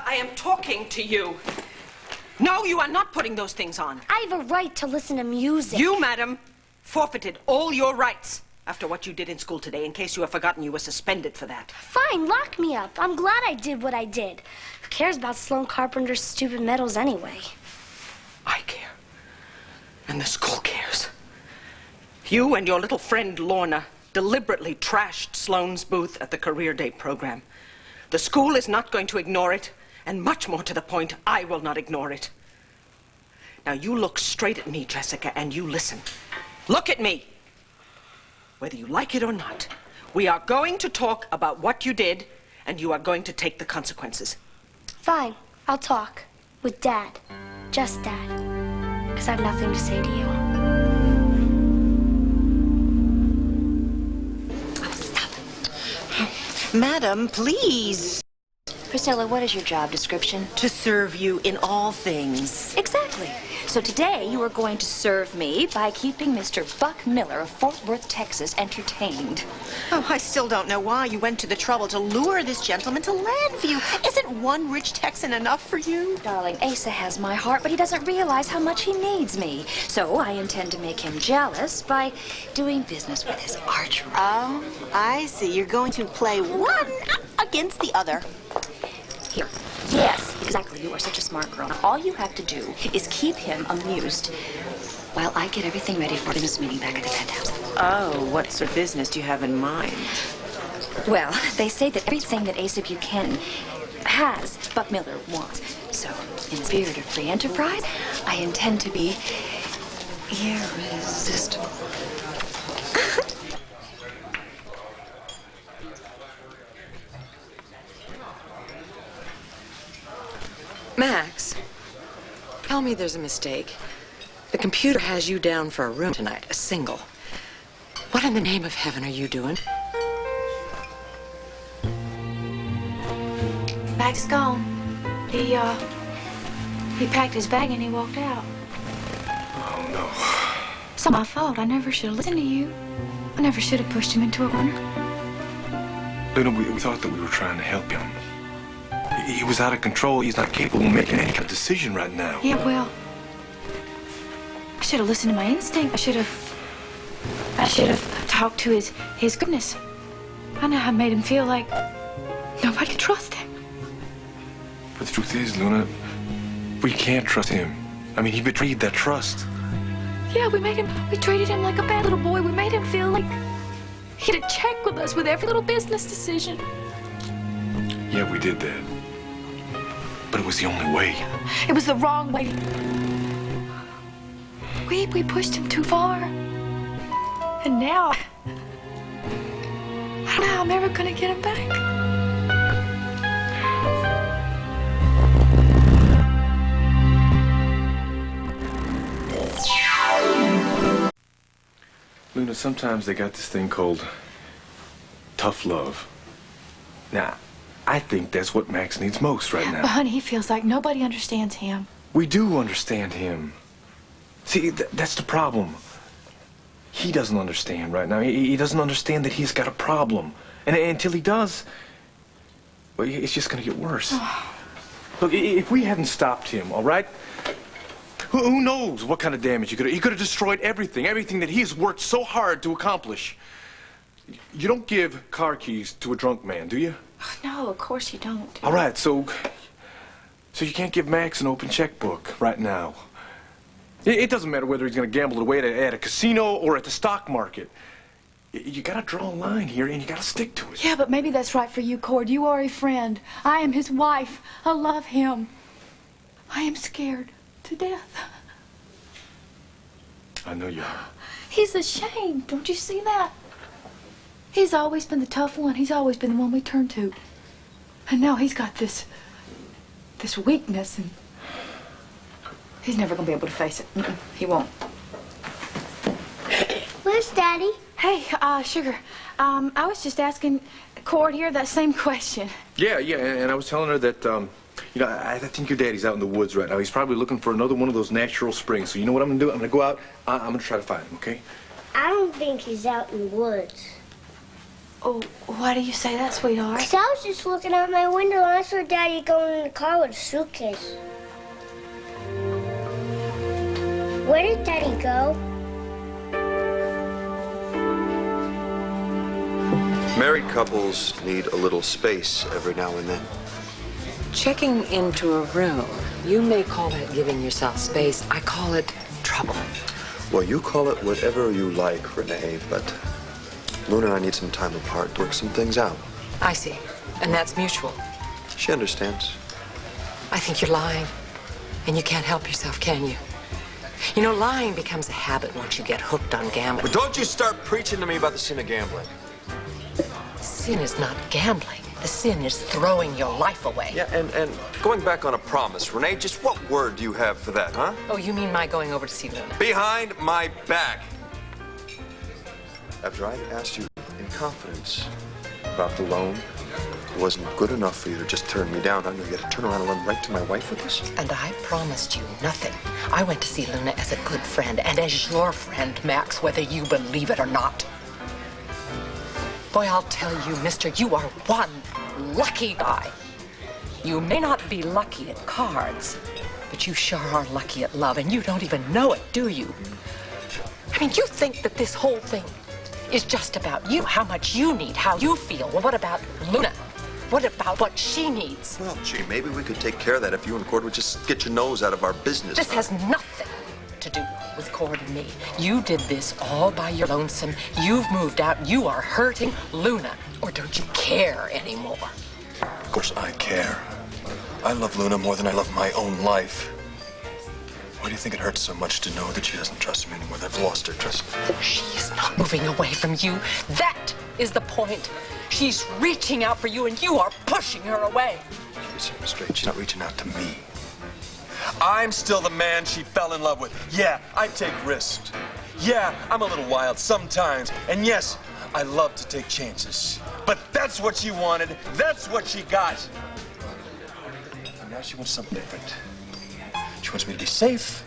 I am talking to you. No, you are not putting those things on. I have a right to listen to music. You, madam, forfeited all your rights after what you did in school today. In case you have forgotten, you were suspended for that. Fine, lock me up. I'm glad I did what I did. Who cares about Sloan Carpenter's stupid medals anyway? I care. And the school cares. You and your little friend Lorna deliberately trashed Sloan's booth at the Career Day program. The school is not going to ignore it, and much more to the point, I will not ignore it. Now you look straight at me, Jessica, and you listen. Look at me. Whether you like it or not, we are going to talk about what you did, and you are going to take the consequences. Fine, I'll talk. With Dad. Just Dad. Because I have nothing to say to you. Madam, please. Priscilla, what is your job description? To serve you in all things. Exactly. So today you are going to serve me by keeping Mr. Buck Miller of Fort Worth, Texas, entertained. Oh, I still don't know why you went to the trouble to lure this gentleman to Landview. Isn't one rich Texan enough for you? Darling, Asa has my heart, but he doesn't realize how much he needs me. So I intend to make him jealous by doing business with his archery. Oh, I see. You're going to play one against the other. Here. Yes, exactly. You are such a smart girl. Now, all you have to do is keep him amused while I get everything ready for the business meeting back at the penthouse. Oh, what sort of business do you have in mind? Well, they say that everything that Asa Buchanan has, Buck Miller wants. So, in the spirit of free enterprise, I intend to be irresistible. Max, tell me there's a mistake. The computer has you down for a room tonight, a single. What in the name of heaven are you doing? Bag's gone. He packed his bag and he walked out. Oh, no. It's not my fault. I never should have listened to you. I never should have pushed him into a corner. Luna, we thought that we were trying to help him. He was out of control. He's not capable of making any kind of decision right now. Yeah, well, I should have listened to my instinct. I should have talked to his goodness. I know I made him feel like nobody could trust him. But the truth is, Luna, we can't trust him. I mean, he betrayed that trust. Yeah, we treated him like a bad little boy. We made him feel like he had to check with us with every little business decision. Yeah, we did that. But it was the only way. It was the wrong way. We pushed him too far. And now, I don't know how I'm ever gonna get him back. Luna, sometimes they got this thing called tough love. Now, I think that's what Max needs most right now. But honey, he feels like nobody understands him. We do understand him. See, that's the problem. He doesn't understand right now. He doesn't understand that he's got a problem. And until he does, well, it's just going to get worse. Look, if we hadn't stopped him, all right? Who knows what kind of damage he could have destroyed everything that he has worked so hard to accomplish. You don't give car keys to a drunk man, do you? No, of course you don't. All right, so you can't give Max an open checkbook right now. It doesn't matter whether he's going to gamble it away at a casino or at the stock market. You got to draw a line here, and you got to stick to it. Yeah, but maybe that's right for you, Cord. You are a friend. I am his wife. I love him. I am scared to death. I know you are. He's ashamed. Don't you see that? He's always been the tough one. He's always been the one we turn to. And now he's got this weakness, and he's never going to be able to face it. He won't. Where's Daddy? Hey, Sugar, I was just asking Cord here that same question. Yeah, and I was telling her that, I think your daddy's out in the woods right now. He's probably looking for another one of those natural springs. So you know what I'm going to do? I'm going to go out. I'm going to try to find him, okay? I don't think he's out in the woods. Oh, why do you say that, sweetheart? 'Cause I was just looking out my window and I saw Daddy going in the car with a suitcase. Where did Daddy go? Married couples need a little space every now and then. Checking into a room, you may call that giving yourself space. I call it trouble. Well, you call it whatever you like, Renee, but Luna and I need some time apart to work some things out. I see. And that's mutual. She understands. I think you're lying. And you can't help yourself, can you? You know, lying becomes a habit once you get hooked on gambling. But don't you start preaching to me about the sin of gambling. Sin is not gambling. The sin is throwing your life away. Yeah, and going back on a promise, Renee, just what word do you have for that, huh? Oh, you mean my going over to see Luna? Behind my back. After I asked you in confidence about the loan, it wasn't good enough for you to just turn me down. I'm going to get to turn around and run right to my wife with this? And I promised you nothing. I went to see Luna as a good friend and as your friend, Max, whether you believe it or not. Boy, I'll tell you, mister, you are one lucky guy. You may not be lucky at cards, but you sure are lucky at love, and you don't even know it, do you? I mean, you think that this whole thing is just about you, how much you need, how you feel. Well, what about Luna? What about what she needs? Well, gee, maybe we could take care of that if you and Cord would just get your nose out of our business. This has nothing to do with Cord and me. You did this all by your lonesome. You've moved out. You are hurting Luna. Or don't you care anymore? Of course I care. I love Luna more than I love my own life. Why do you think it hurts so much to know that she doesn't trust me anymore? That I've lost her trust. She is not moving away from you. That is the point. She's reaching out for you, and you are pushing her away. She's straight. She's not reaching out to me. I'm still the man she fell in love with. Yeah, I take risks. Yeah, I'm a little wild sometimes. And yes, I love to take chances. But that's what she wanted. That's what she got. And now she wants something different. She wants me to be safe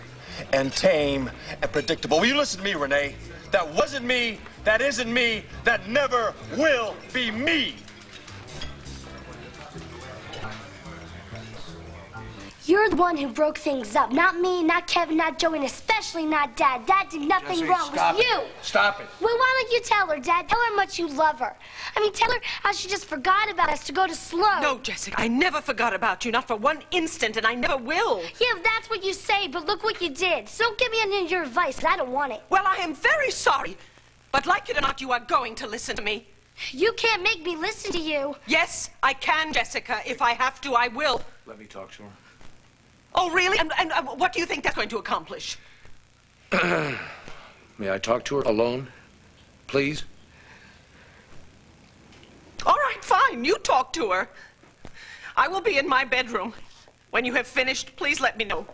and tame and predictable. Will you listen to me, Renee? That wasn't me. That isn't me. That never will be me. You're the one who broke things up. Not me, not Kevin, not Joey, and especially not Dad. Dad did nothing wrong. It was you. Stop it. Well, why don't you tell her, Dad? Tell her how much you love her. I mean, tell her how she just forgot about us to go to Sloan. No, Jessica, I never forgot about you, not for one instant, and I never will. Yeah, that's what you say, but look what you did. So don't give me any of your advice, 'cause I don't want it. Well, I am very sorry, but like it or not, you are going to listen to me. You can't make me listen to you. Yes, I can, Jessica. If I have to, I will. Let me talk to her. Oh, really? And what do you think that's going to accomplish? May I talk to her alone, please? All right, fine. You talk to her. I will be in my bedroom. When you have finished, please let me know.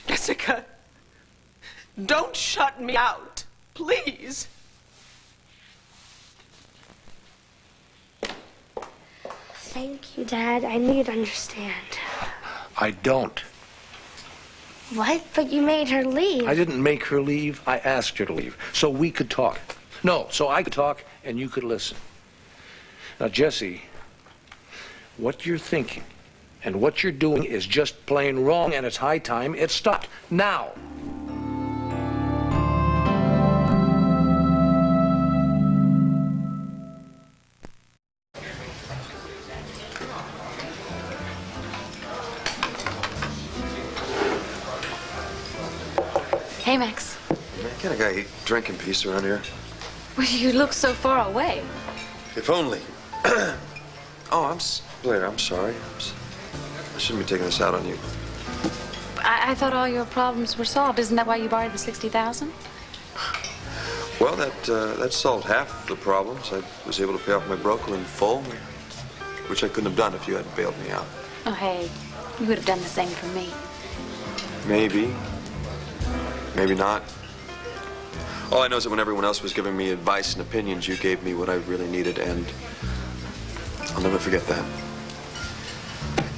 Jessica, don't shut me out, please. Thank you, Dad. I knew you'd understand. I don't. What? But you made her leave. I didn't make her leave. I asked her to leave so we could talk. No, so I could talk and you could listen. Now, Jesse, what you're thinking and what you're doing is just plain wrong, and it's high time it stopped. Now. Hey, Max. Can't a guy eat, drink in peace around here? Well, you look so far away. If only. Oh, Blair, I'm sorry. I shouldn't be taking this out on you. I thought all your problems were solved. Isn't that why you borrowed the $60,000? Well, that solved half the problems. I was able to pay off my broker in full, which I couldn't have done if you hadn't bailed me out. Oh, hey, you would have done the same for me. Maybe. Maybe not. All I know is that when everyone else was giving me advice and opinions, you gave me what I really needed, and I'll never forget that.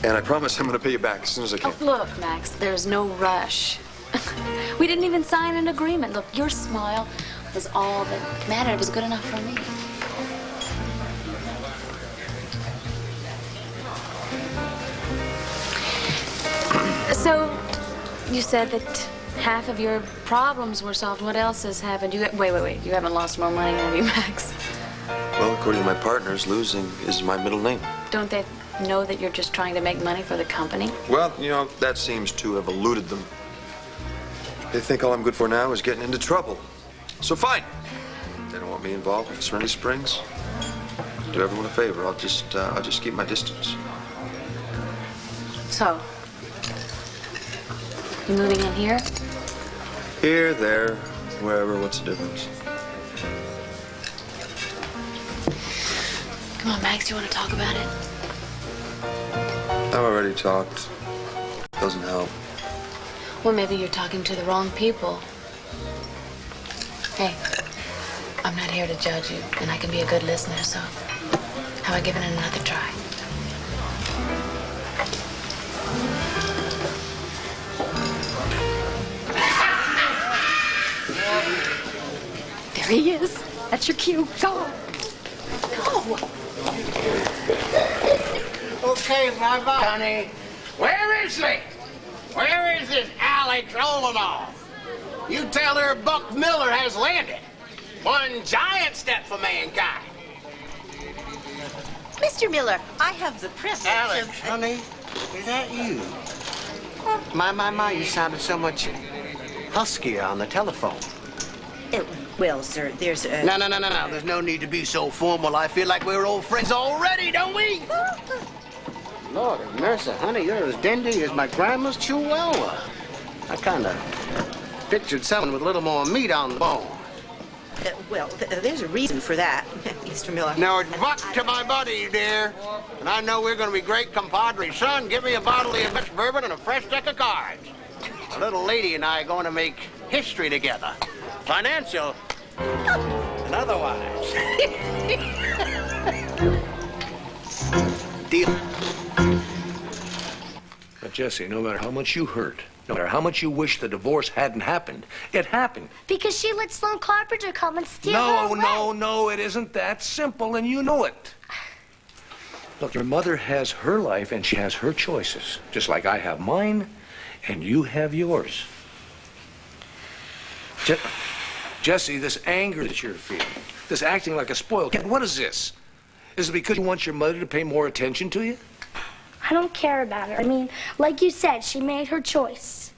And I promise I'm going to pay you back as soon as I can. Oh, look, Max, there's no rush. We didn't even sign an agreement. Look, your smile is all that mattered. It was good enough for me. So, you said that half of your problems were solved. What else has happened? Wait. You haven't lost more money, have you, Max? Well, according to my partners, losing is my middle name. Don't they know that you're just trying to make money for the company? Well, you know, that seems to have eluded them. They think all I'm good for now is getting into trouble. So fine. They don't want me involved with Serenity Springs. Do everyone a favor. I'll just keep my distance. So, you moving in here? Here, there, wherever. What's the difference? Come on, Max, you want to talk about it? I've already talked. Doesn't help. Well, maybe you're talking to the wrong people. Hey, I'm not here to judge you, and I can be a good listener, so how about giving it another try? There he is. That's your cue. Go. Go. Okay, bye-bye. Honey, where is he? Where is this Alex Oltl? You tell her Buck Miller has landed. One giant step for mankind. Mr. Miller, I have the privilege Alex, of... honey, is that you? My, you sounded so much huskier on the telephone. Well, sir, there's a... No. There's no need to be so formal. I feel like we're old friends already, don't we? Lord have mercy, honey, you're as dandy as my grandma's chihuahua. I kind of pictured someone with a little more meat on the bone. well, there's a reason for that, Mr. Miller. Now, it's buck to my buddy, dear. And I know we're going to be great compadres. Son, give me a bottle of your best bourbon and a fresh deck of cards. A little lady and I are going to make history together. Financial and otherwise. Deal. But Jesse, no matter how much you hurt, no matter how much you wish the divorce hadn't happened, it happened. Because she let Sloan Carpenter come and steal her away. No, it isn't that simple, and you know it. Look, your mother has her life, and she has her choices, just like I have mine, and you have yours. Jesse, this anger that you're feeling, this acting like a spoiled kid, what is this? Is it because you want your mother to pay more attention to you? I don't care about her. I mean, like you said, she made her choice.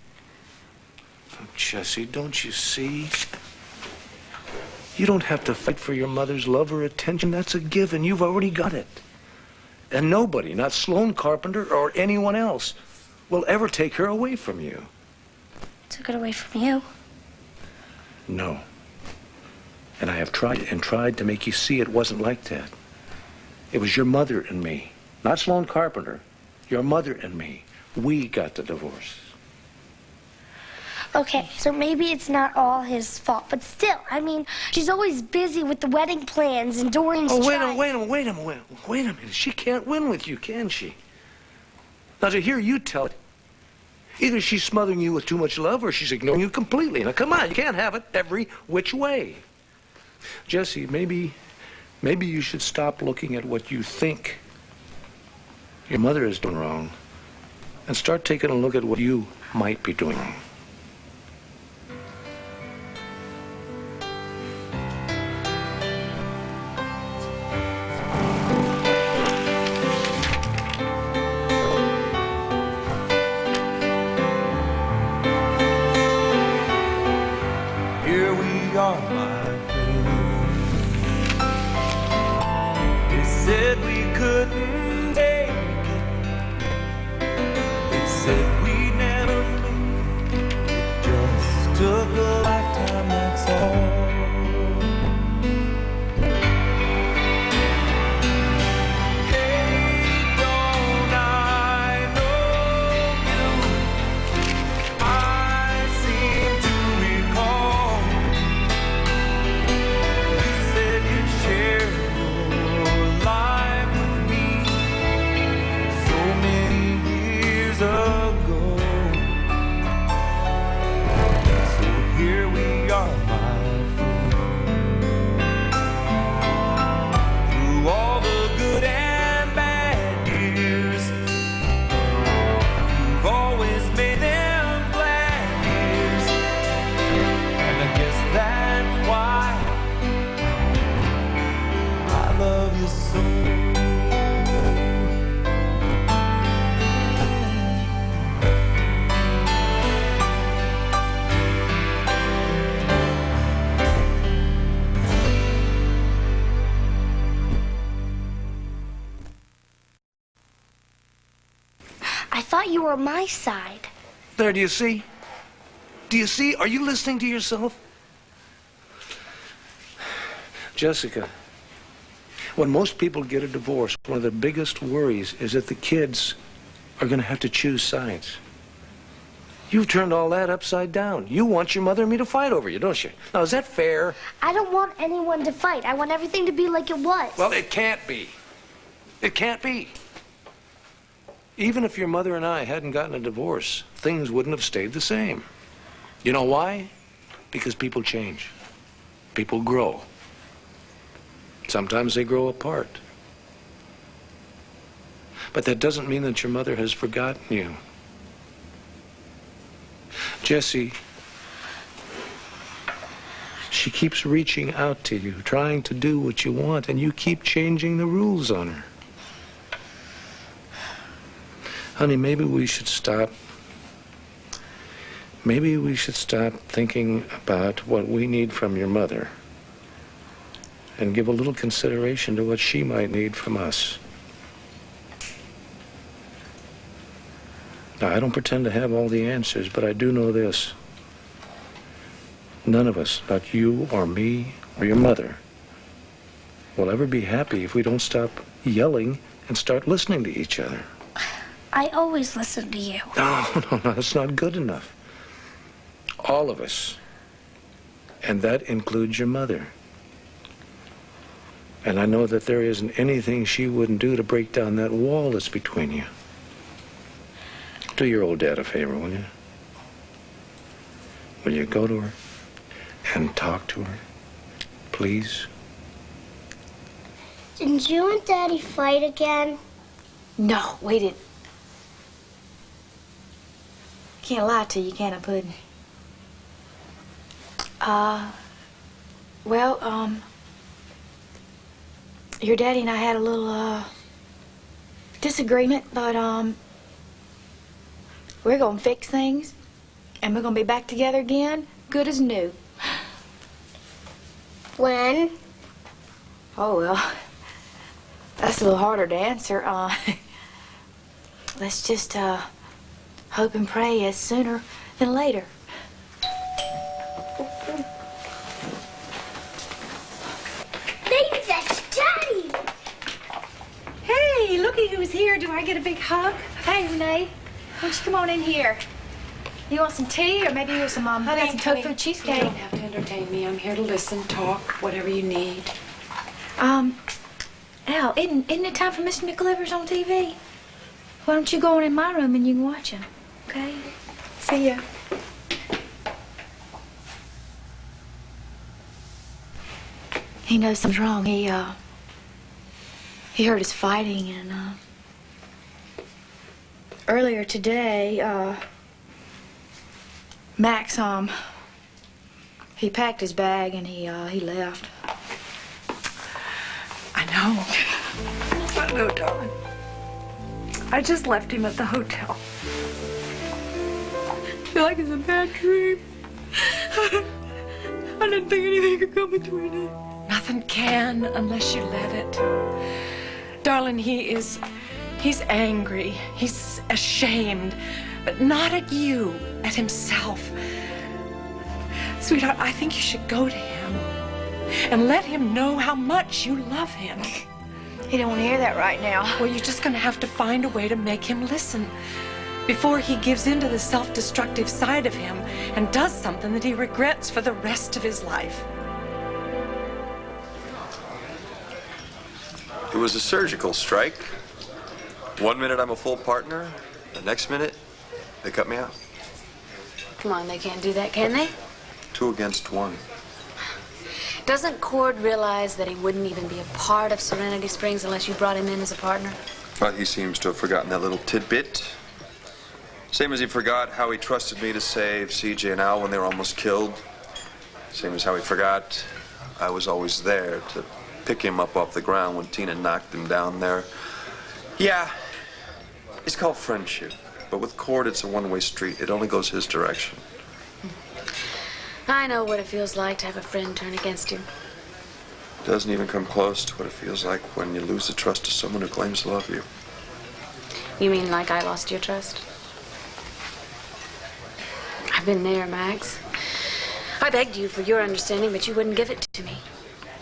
Oh, Jesse, don't you see? You don't have to fight for your mother's love or attention. That's a given. You've already got it. And nobody, not Sloan Carpenter or anyone else, will ever take her away from you. Took it away from you. No. And I have tried and tried to make you see it wasn't like that. It was your mother and me, not Sloan Carpenter. Your mother and me. We got the divorce. Okay, so maybe it's not all his fault, but still, I mean, she's always busy with the wedding plans and Dorian's wait a minute. She can't win with you, can she? Now, to hear you tell it, either she's smothering you with too much love or she's ignoring you completely. Now, come on, you can't have it every which way. Jesse, maybe you should stop looking at what you think your mother is doing wrong and start taking a look at what you might be doing wrong. Here we are, my friend. They said we couldn't take it. They said we never make it. Just took a lifetime, that's all. I thought you were on my side. There, do you see? Do you see? Are you listening to yourself? Jessica, when most people get a divorce, one of the biggest worries is that the kids are going to have to choose sides. You've turned all that upside down. You want your mother and me to fight over you, don't you? Now, is that fair? I don't want anyone to fight. I want everything to be like it was. Well, it can't be. It can't be. Even if your mother and I hadn't gotten a divorce, things wouldn't have stayed the same. You know why? Because people change. People grow. Sometimes they grow apart. But that doesn't mean that your mother has forgotten you. Jessie, she keeps reaching out to you, trying to do what you want, and you keep changing the rules on her. Honey, maybe we should stop. Maybe we should stop thinking about what we need from your mother and give a little consideration to what she might need from us. Now, I don't pretend to have all the answers, but I do know this. None of us, not you or me or your mother, will ever be happy if we don't stop yelling and start listening to each other. I always listen to you. No, that's not good enough. All of us. And that includes your mother. And I know that there isn't anything she wouldn't do to break down that wall that's between you. Do your old dad a favor, will you? Will you go to her and talk to her, please? Didn't you and Daddy fight again? No, we didn't. Can't lie to you, can I, Puddin'? Well, your daddy and I had a little, disagreement, but, we're gonna fix things, and we're gonna be back together again, good as new. When? Oh, well, that's a little harder to answer. Let's just, hope and pray as sooner than later. Maybe that's Daddy! Hey, looky who's here. Do I get a big hug? Hey, Renee. Why don't you come on in here? You want some tea, or maybe you want some, I got some tofu cheesecake. You don't have to entertain me. I'm here to listen, talk, whatever you need. Al, isn't it time for Mr. McLivers on TV? Why don't you go on in my room and you can watch him, okay? See ya. He knows something's wrong. He heard us fighting, and, earlier today, Max, he packed his bag and he left. I know. I know, darling. I just left him at the hotel. I feel like it's a bad dream. I didn't think anything could come between us. Nothing can unless you let it. Darling, he's angry. He's ashamed. But not at you, at himself. Sweetheart, I think you should go to him and let him know how much you love him. He don't want to hear that right now. Well, you're just going to have to find a way to make him listen before he gives into the self-destructive side of him and does something that he regrets for the rest of his life. It was a surgical strike. 1 minute I'm a full partner, the next minute they cut me out. Come on, they can't do that, can they? 2 against 1. Doesn't Cord realize that he wouldn't even be a part of Serenity Springs unless you brought him in as a partner? But he seems to have forgotten that little tidbit. Same as he forgot how he trusted me to save CJ and Al when they were almost killed. Same as how he forgot I was always there to pick him up off the ground when Tina knocked him down there. Yeah, it's called friendship. But with Cord, it's a one-way street. It only goes his direction. I know what it feels like to have a friend turn against you. Doesn't even come close to what it feels like when you lose the trust of someone who claims to love you. You mean like I lost your trust? I've been there, Max. I begged you for your understanding, but you wouldn't give it to me.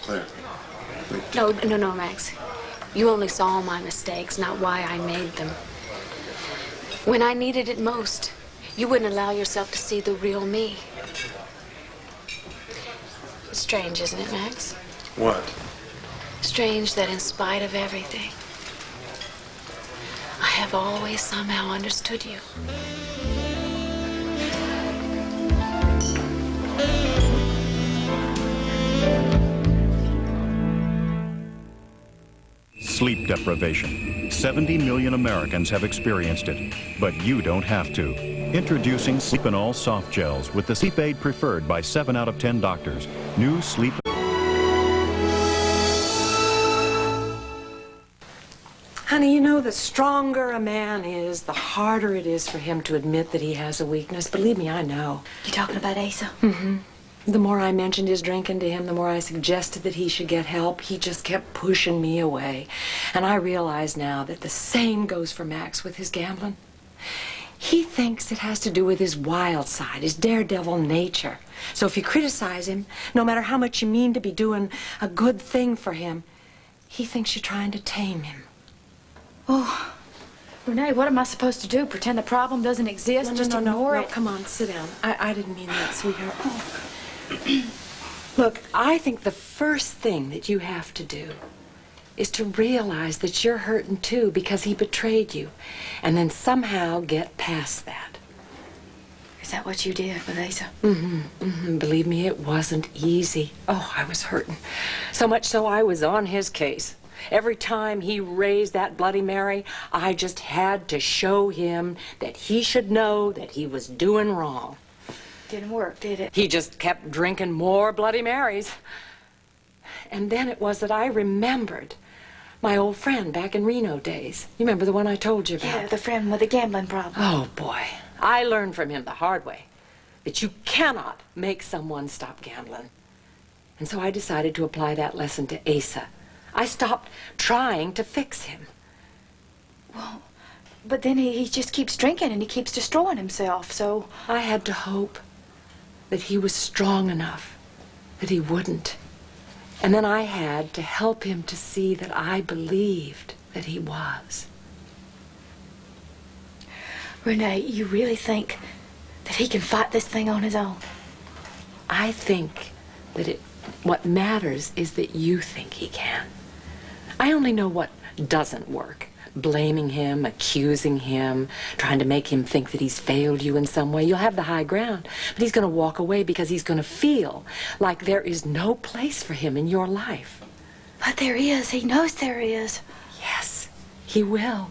Claire, wait. No, Max. You only saw my mistakes, not why I made them. When I needed it most, you wouldn't allow yourself to see the real me. It's strange, isn't it, Max? What? Strange that in spite of everything, I have always somehow understood you. Sleep deprivation. 70 million Americans have experienced it, but you don't have to. Introducing Sleep and All Soft Gels with the sleep aid preferred by 7 out of 10 doctors. New Sleep. Honey, you know, the stronger a man is, the harder it is for him to admit that he has a weakness. Believe me, I know. You talking about Asa? Mm-hmm. The more I mentioned his drinking to him, the more I suggested that he should get help. He just kept pushing me away. And I realize now that the same goes for Max with his gambling. He thinks it has to do with his wild side, his daredevil nature. So if you criticize him, no matter how much you mean to be doing a good thing for him, he thinks you're trying to tame him. Oh, Renee, what am I supposed to do? Pretend the problem doesn't exist? Ignore it? Come on, sit down. I didn't mean that, sweetheart. Look, I think the first thing that you have to do is to realize that you're hurting too because he betrayed you, and then somehow get past that. Is that what you did with Asa? Believe me, it wasn't easy. Oh, I was hurting. So much so I was on his case. Every time he raised that Bloody Mary, I just had to show him that he should know that he was doing wrong. Didn't work, did it? He just kept drinking more Bloody Marys. And then it was that I remembered my old friend back in Reno days. You remember the one I told you about? Yeah, the friend with the gambling problem. Oh, boy. I learned from him the hard way that you cannot make someone stop gambling. And so I decided to apply that lesson to Asa. I stopped trying to fix him. Well, but then he just keeps drinking and he keeps destroying himself, so... I had to hope that he was strong enough that he wouldn't. And then I had to help him to see that I believed that he was. Renee, you really think that he can fight this thing on his own? I think that what matters is that you think he can. I only know what doesn't work. Blaming him, accusing him, trying to make him think that he's failed you in some way. You'll have the high ground, but he's going to walk away because he's going to feel like there is no place for him in your life. But there is. He knows there is. Yes, he will.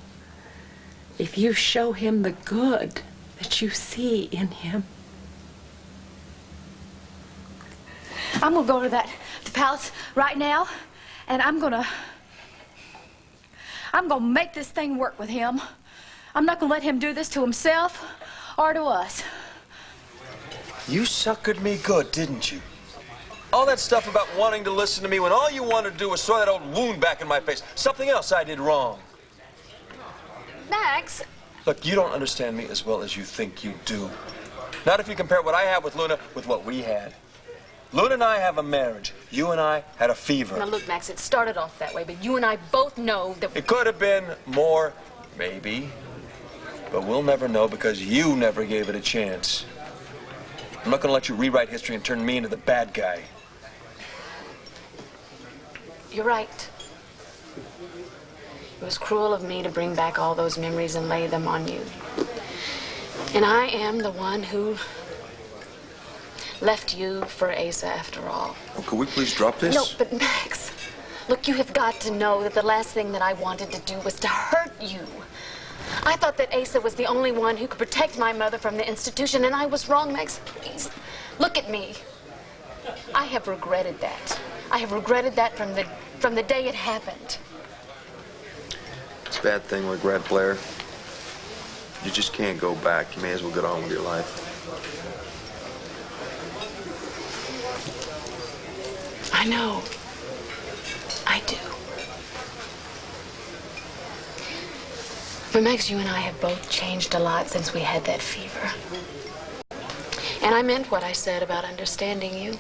If you show him the good that you see in him. I'm going to go to the palace right now, and I'm going to make this thing work with him. I'm not going to let him do this to himself or to us. You suckered me good, didn't you? All that stuff about wanting to listen to me when all you wanted to do was throw that old wound back in my face. Something else I did wrong. Max. Look, you don't understand me as well as you think you do. Not if you compare what I have with Luna with what we had. Luna and I have a marriage. You and I had a fever. Now look, Max, it started off that way, but you and I both know that... It could have been more, maybe. But we'll never know because you never gave it a chance. I'm not going to let you rewrite history and turn me into the bad guy. You're right. It was cruel of me to bring back all those memories and lay them on you. And I am the one who left you for Asa after all. Oh, could we please drop this? No, but Max, look, you have got to know that the last thing that I wanted to do was to hurt you. I thought that Asa was the only one who could protect my mother from the institution, and I was wrong, Max. Please, look at me. I have regretted that. I have regretted that from the day it happened. It's a bad thing, regret, Blair. You just can't go back. You may as well get on with your life. I know. I do. But Max, you and I have both changed a lot since we had that fever. And I meant what I said about understanding you.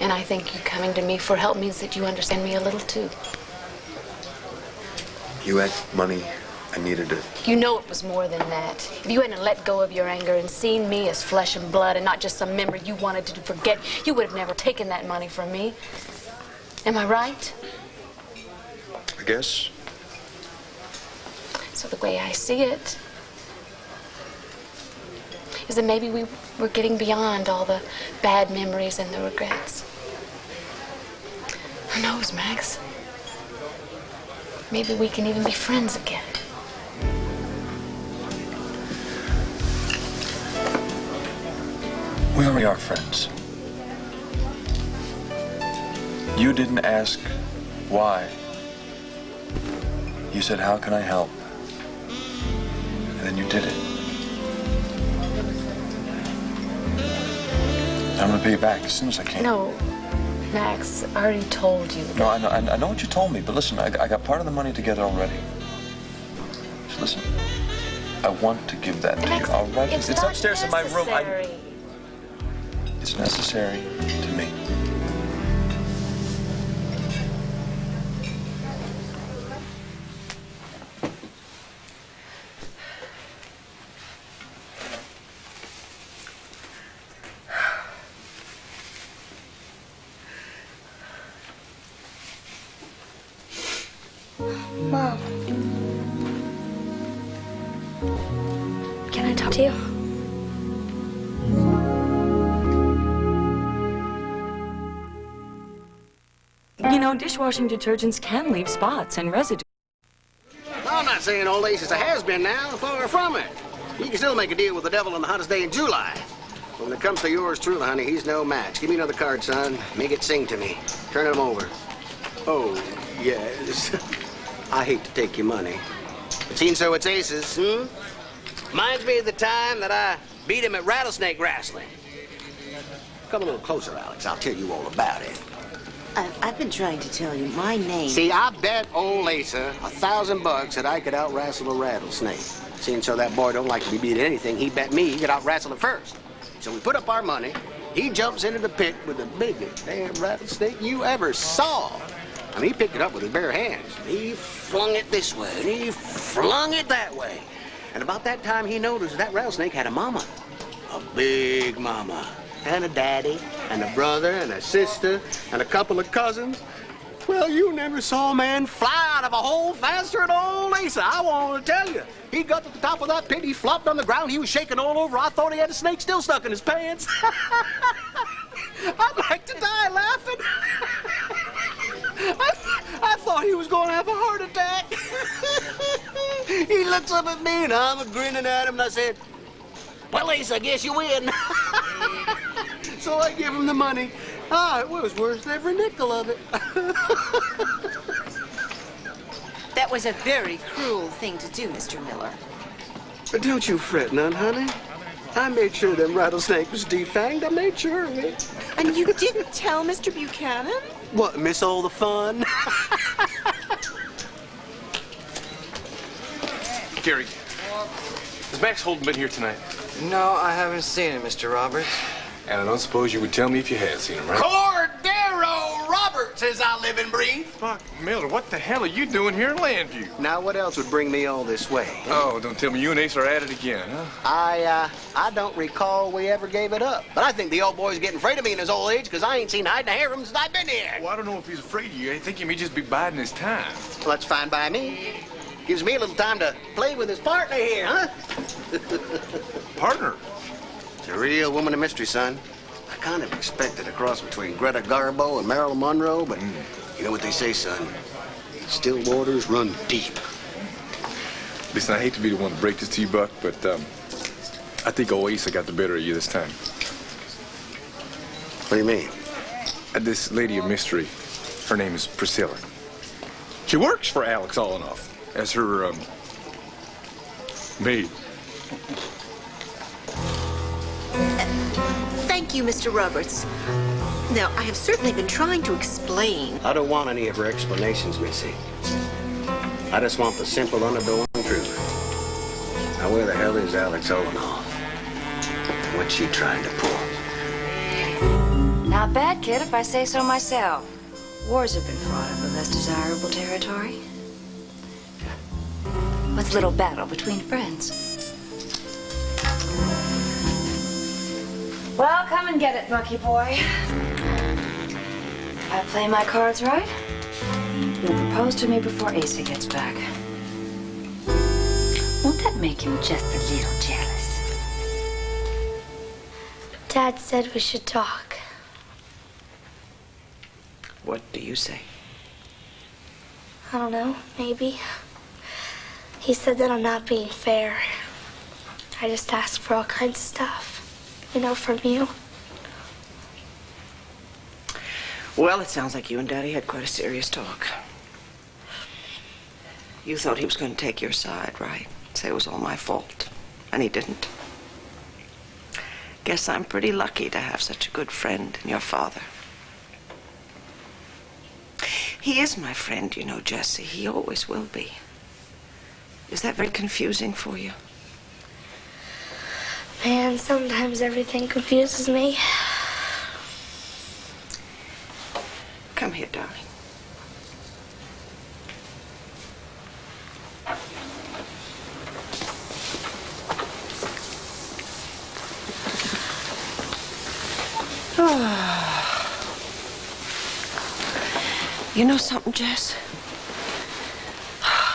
And I think you coming to me for help means that you understand me a little too. You had money. I needed it. You know it was more than that. If you hadn't let go of your anger and seen me as flesh and blood and not just some memory you wanted to forget, you would have never taken that money from me. Am I right? I guess. So the way I see it is that maybe we're getting beyond all the bad memories and the regrets. Who knows, Max? Maybe we can even be friends again. We already are friends. You didn't ask why. You said, how can I help? And then you did it. I'm gonna pay you back as soon as I can. No, Max, I already told you. No, I know what you told me, but listen, I got part of the money together already. So listen, I want to give that to you, all right? It's upstairs in my room. necessary. It's necessary to me. Mom. Can I talk to you? You know, dishwashing detergents can leave spots and residue. I'm not saying old Ace is a has-been now, far from it. You can still make a deal with the devil on the hottest day in July. But when it comes to yours truly, honey, he's no match. Give me another card, son. Make it sing to me. Turn them over. Oh, yes. I hate to take your money. But seeing so it's Ace's, Reminds me of the time that I beat him at rattlesnake wrestling. Come a little closer, Alex. I'll tell you all about it. I've been trying to tell you my name. See, I bet old Asa $1,000 that I could out-wrestle a rattlesnake. Seeing so that boy don't like to be beat at anything, he bet me he could out-wrestle it first. So we put up our money. He jumps into the pit with the biggest damn rattlesnake you ever saw. I mean, he picked it up with his bare hands. He flung it this way, and he flung it that way. And about that time, he noticed that rattlesnake had a mama. A big mama. And a daddy, and a brother, and a sister, and a couple of cousins. Well, you never saw a man fly out of a hole faster than old Asa. I want to tell you. He got to the top of that pit, he flopped on the ground, he was shaking all over. I thought he had a snake still stuck in his pants. I'd like to die laughing. I thought he was going to have a heart attack. He looks up at me, and I'm grinning at him, and I said, well, Ace, I guess you win. So I give him the money. Ah, it was worth every nickel of it. That was a very cruel thing to do, Mr. Miller. But don't you fret none, honey. I made sure them rattlesnake was defanged. I made sure of it. And you didn't tell Mr. Buchanan? What, miss all the fun? Gary, has Max Holden been here tonight? No, I haven't seen him, Mr. Roberts. And I don't suppose you would tell me if you had seen him, right? Cordero Roberts, as I live and breathe. Buck Miller, what the hell are you doing here in Landview? Now, what else would bring me all this way? Oh, don't tell me you and Ace are at it again, huh? I don't recall we ever gave it up. But I think the old boy's getting afraid of me in his old age, because I ain't seen hide and hair from since I've been here. Well, I don't know if he's afraid of you. I think he may just be biding his time. Well, that's fine by me. Gives me a little time to play with his partner here, huh? Partner? It's a real woman of mystery, son. I kind of expected a cross between Greta Garbo and Marilyn Monroe, but you know what they say, son? Still waters run deep. Listen, I hate to be the one to break this to you, Buck, but I think old Asa got the better of you this time. What do you mean? This lady of mystery, her name is Priscilla. She works for Alex Oltl as her, maid. Thank you, Mr. Roberts. Now, I have certainly been trying to explain. I don't want any of her explanations, Missy. I just want the simple, unadorned truth. Now, where the hell is Alex Oltl? What's she trying to pull? Not bad, kid, if I say so myself. Wars have been fought over less desirable territory. What's a little battle between friends? Well, come and get it, Bucky boy. If I play my cards right, you'll propose to me before Asa gets back. Won't that make him just a little jealous? Dad said we should talk. What do you say? I don't know, maybe. He said that I'm not being fair. I just asked for all kinds of stuff, you know, from you. Well, it sounds like you and Daddy had quite a serious talk. You thought he was going to take your side, right? Say it was all my fault. And he didn't. Guess I'm pretty lucky to have such a good friend in your father. He is my friend, you know, Jesse. He always will be. Is that very confusing for you? Man, sometimes everything confuses me. Come here, darling. You know something, Jess?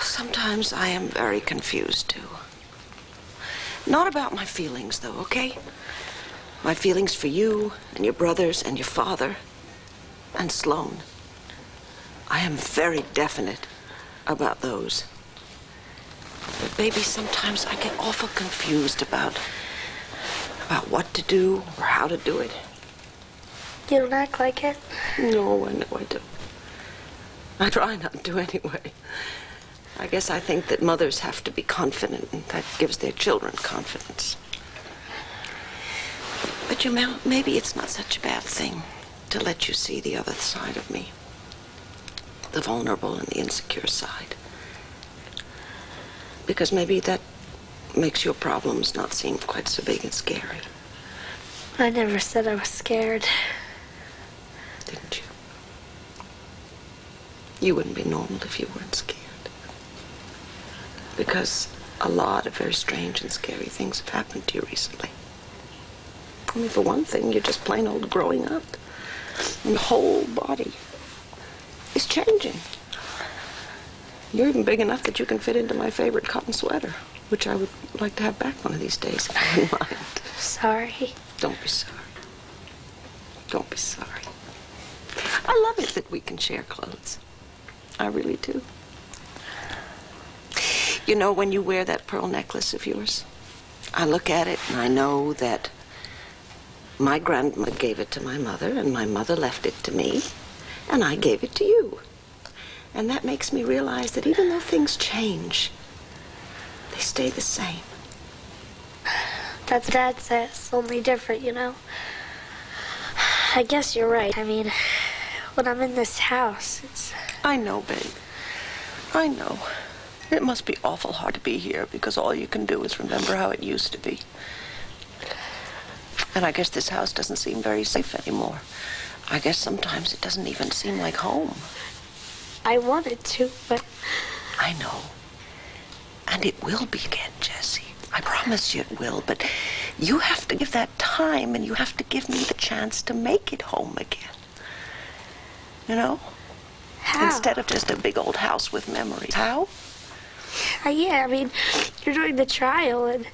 Sometimes I am very confused, too. Not about my feelings, though, okay? My feelings for you and your brothers and your father and Sloan. I am very definite about those. But, baby, sometimes I get awful confused about what to do or how to do it. You don't act like it. No, I know I don't. I try not to anyway. I guess I think that mothers have to be confident, and that gives their children confidence. But you know, maybe it's not such a bad thing to let you see the other side of me. The vulnerable and the insecure side. Because maybe that makes your problems not seem quite so big and scary. I never said I was scared. Didn't you? You wouldn't be normal if you weren't scared. Because a lot of very strange and scary things have happened to you recently. I mean, for one thing, you're just plain old growing up. And your whole body is changing. You're even big enough that you can fit into my favorite cotton sweater, which I would like to have back one of these days, if you wouldn't mind. Sorry. Don't be sorry. Don't be sorry. I love it that we can share clothes. I really do. You know, when you wear that pearl necklace of yours, I look at it and I know that my grandmother gave it to my mother, and my mother left it to me, and I gave it to you. And that makes me realize that even though things change, they stay the same. That's what Dad says, only different, you know. I guess you're right. I mean, when I'm in this house, it's... I know, babe. I know. It must be awful hard to be here because all you can do is remember how it used to be. And I guess this house doesn't seem very safe anymore. I guess sometimes it doesn't even seem like home. I wanted to, but... I know. And it will be again, Jessie. I promise you it will, but you have to give that time, and you have to give me the chance to make it home again. You know? How? Instead of just a big old house with memories. How? Yeah, I mean, you're doing the trial, and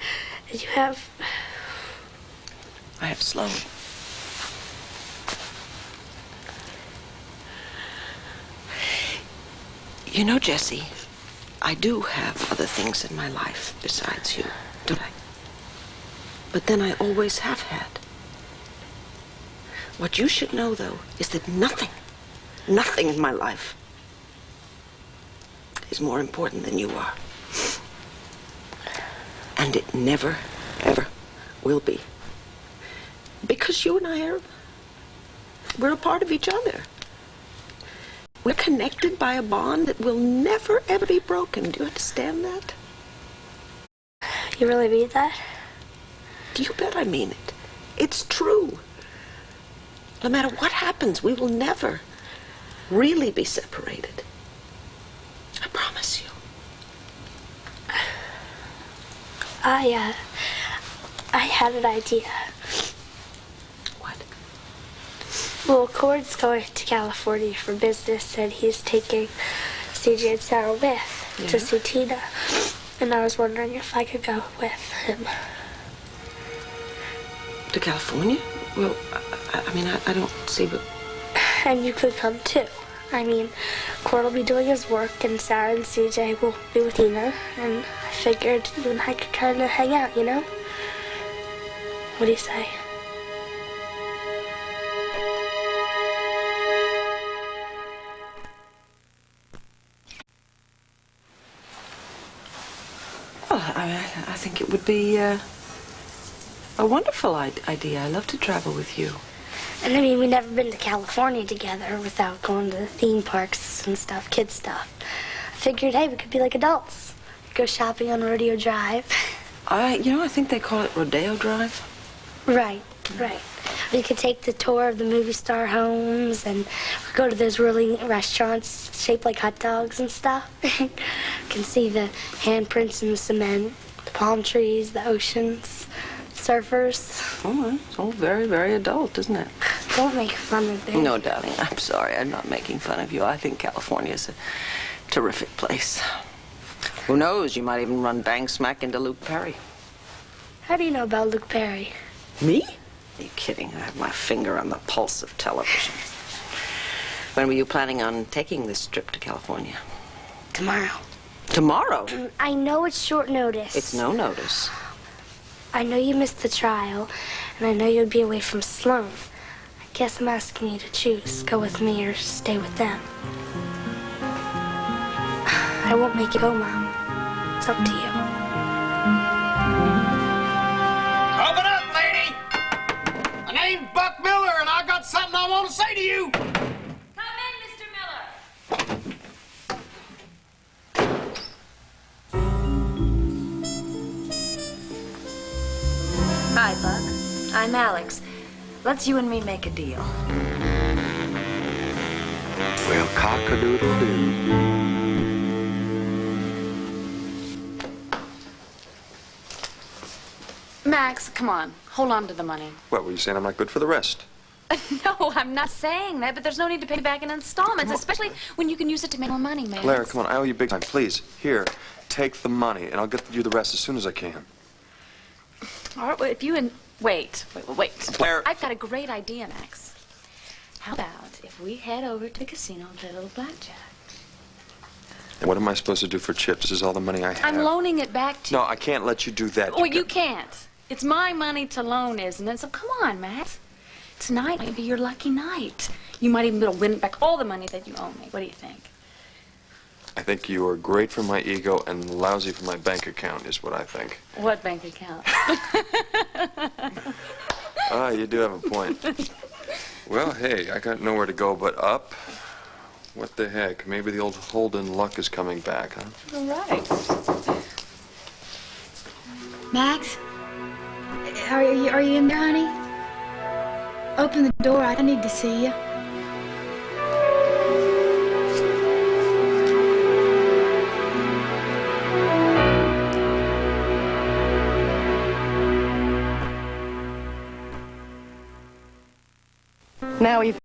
you have... I have Sloan. You know, Jessie, I do have other things in my life besides you, don't I? But then I always have had. What you should know, though, is that nothing in my life is more important than you are. And it never, ever will be. Because you and I we're a part of each other. We're connected by a bond that will never, ever be broken. Do you understand that? You really mean that? You bet I mean it. It's true. No matter what happens, we will never really be separated. I promise you. I had an idea. What? Well, Cord's going to California for business, and he's taking CJ and Sarah with to see Tina. And I was wondering if I could go with him. To California? Well, I mean, I don't see, but... And you could come too. I mean, Cord will be doing his work, and Sarah and CJ will be with Tina, and I figured you and I could kind of hang out, you know? What do you say? Well, I think it would be a wonderful idea. I love to travel with you. And I mean, we've never been to California together without going to theme parks and stuff, kid stuff. I figured, hey, we could be like adults. Go shopping on Rodeo Drive. I think they call it Rodeo Drive. Right. We could take the tour of the movie star homes and go to those really restaurants shaped like hot dogs and stuff. Can see the handprints in the cement, the palm trees, the oceans, surfers. Oh, it's all very, very adult, isn't it? Don't make fun of me. No, darling, I'm sorry. I'm not making fun of you. I think California is a terrific place. Who knows? You might even run bang smack into Luke Perry. How do you know about Luke Perry? Me? Are you kidding? I have my finger on the pulse of television. When were you planning on taking this trip to California? Tomorrow. Tomorrow? I know it's short notice. It's no notice. I know you missed the trial, and I know you'll be away from Sloan. I guess I'm asking you to choose. Go with me or stay with them. I won't make you go, Mom. It's up to you. Open up, lady! My name's Buck Miller, and I got something I want to say to you. Hi, Buck. I'm Alex. Let's you and me make a deal. Well, cock-a-doodle-doo. Max, come on. Hold on to the money. What, were you saying I'm not good for the rest? No, I'm not saying that, but there's no need to pay back in installments, especially when you can use it to make more money, Max. Claire, come on, I owe you big time. Please, here, take the money, and I'll get you the rest as soon as I can. All right, well, if you and... Wait. Claire. I've got a great idea, Max. How about if we head over to the casino and play a little blackjack? And what am I supposed to do for chips? This is all the money I have. I'm loaning it back to you. No, I can't let you do that. Oh, you can't. It's my money to loan, isn't it? So come on, Max. Tonight might be your lucky night. You might even be able to win back all the money that you owe me. What do you think? I think you are great for my ego and lousy for my bank account, is what I think. What bank account? Ah, you do have a point. Well, hey, I got nowhere to go but up. What the heck? Maybe the old Holden luck is coming back, huh? All right. Max, are you in there, honey? Open the door. I need to see you. Now, if